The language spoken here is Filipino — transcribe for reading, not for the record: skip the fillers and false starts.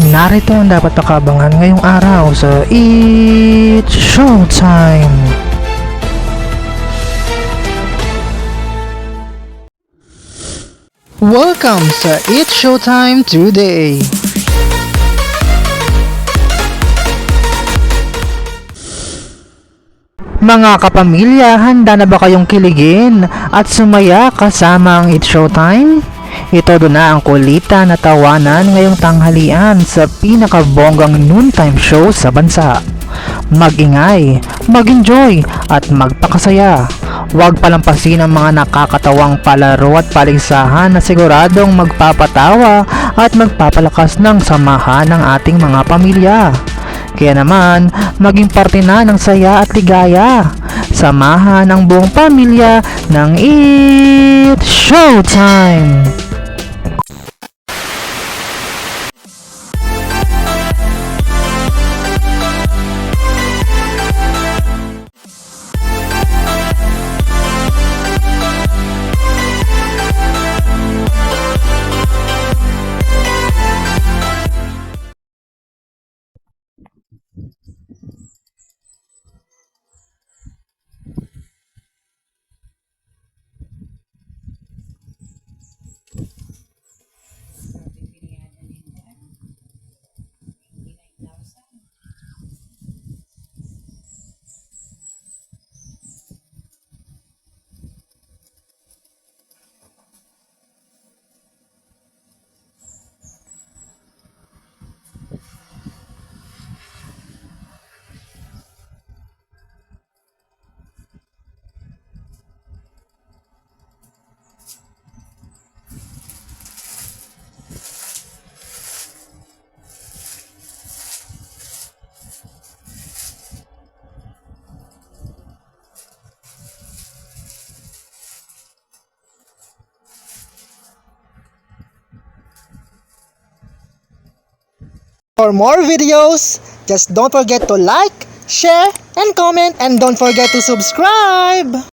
Narito ang dapat pakabangan ngayong araw sa It's Showtime! Welcome sa It's Showtime today! Mga kapamilya, handa na ba kayong kiligin at sumaya kasama ang It's Showtime? Ito doon na ang kulita na tawanan ngayong tanghalian sa pinakabonggang noontime show sa bansa. Mag-ingay, mag-enjoy at magpakasaya. Huwag palampasin ang mga nakakatawang palaro at paligsahan na siguradong magpapatawa at magpapalakas ng samahan ng ating mga pamilya. Kaya naman, maging parte na ng saya at ligaya. Samahan ang buong pamilya ng It's Showtime! For more videos, just don't forget to like, share, and comment, and don't forget to subscribe!